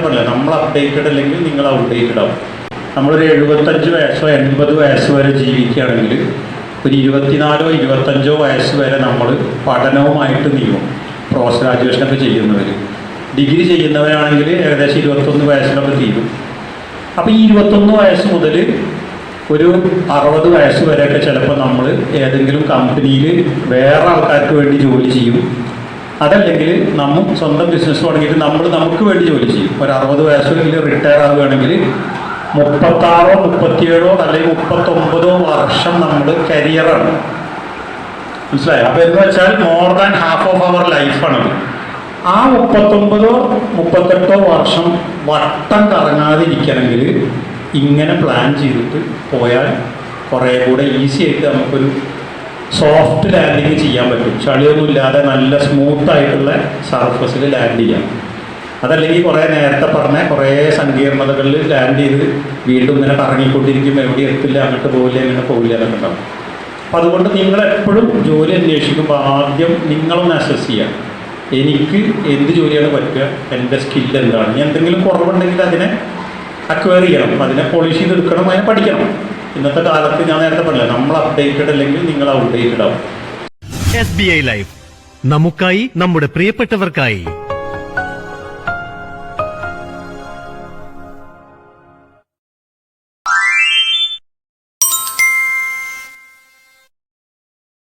പറഞ്ഞില്ല, നമ്മൾ അപ്ഡേറ്റഡ് അല്ലെങ്കിൽ നിങ്ങൾ ഔട്ട്ഡേറ്റഡ് ആവും. നമ്മളൊരു 75 വയസ്സോ 80 വയസ്സ് വരെ ജീവിക്കുകയാണെങ്കിൽ ഒരു 24 25 വയസ്സ് വരെ നമ്മൾ പഠനവുമായിട്ട് നീങ്ങും. പോസ്റ്റ് ഗ്രാജുവേഷനൊക്കെ ചെയ്യുന്നവർ, ഡിഗ്രി ചെയ്യുന്നവരാണെങ്കിൽ ഏകദേശം 21 വയസ്സിലൊക്കെ തീരും. അപ്പോൾ ഈ 21 വയസ്സ് മുതൽ ഒരു 60 വയസ്സ് വരെയൊക്കെ ചിലപ്പോൾ നമ്മൾ ഏതെങ്കിലും കമ്പനിയിൽ വേറെ ആൾക്കാർക്ക് വേണ്ടി ജോലി ചെയ്യും. അതല്ലെങ്കിൽ നമ്മൾ സ്വന്തം ബിസിനസ് തുടങ്ങിയിട്ട് നമുക്ക് വേണ്ടി ജോലി ചെയ്യും. ഒരു 60 വയസ്സിൽ റിട്ടയർ ആവുകയാണെങ്കിൽ 36 37 അല്ലെങ്കിൽ 39 വർഷം നമ്മൾ കരിയറാണ്. മനസ്സിലായോ? അപ്പോൾ എന്ന് വെച്ചാൽ മോർ ദാൻ ഹാഫ് ഓഫ് അവർ ലൈഫാണത്. ആ 39 38 വർഷം വട്ടം കറങ്ങാതിരിക്കണമെങ്കിൽ ഇങ്ങനെ പ്ലാൻ ചെയ്തിട്ട് പോയാൽ കുറേ കൂടെ ഈസി ആയിട്ട് നമുക്കൊരു സോഫ്റ്റ് ലാൻഡിങ് ചെയ്യാൻ പറ്റും. ചളിയൊന്നുമില്ലാതെ നല്ല സ്മൂത്തായിട്ടുള്ള സർഫസിൽ ലാൻഡ് ചെയ്യാം. അതല്ലെങ്കിൽ കുറേ നേരത്തെ പറഞ്ഞ കുറേ സങ്കീർണതകളിൽ ലാൻഡ് ചെയ്ത് വീണ്ടും ഇങ്ങനെ കറങ്ങിക്കൊണ്ടിരിക്കും, എവിടെ എത്തില്ല, അങ്ങോട്ട് പോകില്ല, ഇങ്ങനെ പോകില്ല എന്നൊക്കെ ഉണ്ടാവും. അപ്പോൾ അതുകൊണ്ട് നിങ്ങളെപ്പോഴും ജോലി അന്വേഷിക്കുമ്പോൾ ആദ്യം നിങ്ങളൊന്ന് അസസ് ചെയ്യുക. എനിക്ക് എന്ത് ജോലിയാണ് പറ്റുക, എൻ്റെ സ്കില്ല് എന്താണ്, ഇനി എന്തെങ്കിലും കുറവുണ്ടെങ്കിൽ അതിനെ അക്വയർ ചെയ്യണം, അതിനെ പോളിഷ് ചെയ്തെടുക്കണം, അതിനെ പഠിക്കണം. ഇന്നത്തെ കാലത്ത് ഞാൻ നേരത്തെ പറഞ്ഞില്ല, നമ്മൾ അപ്ഡേറ്റഡ് അല്ലെങ്കിൽ നിങ്ങൾ ഔട്ട്ഡേറ്റഡ് ആവും. SBI ലൈഫ്, നമുക്കായി നമ്മുടെ പ്രിയപ്പെട്ടവർക്കായി.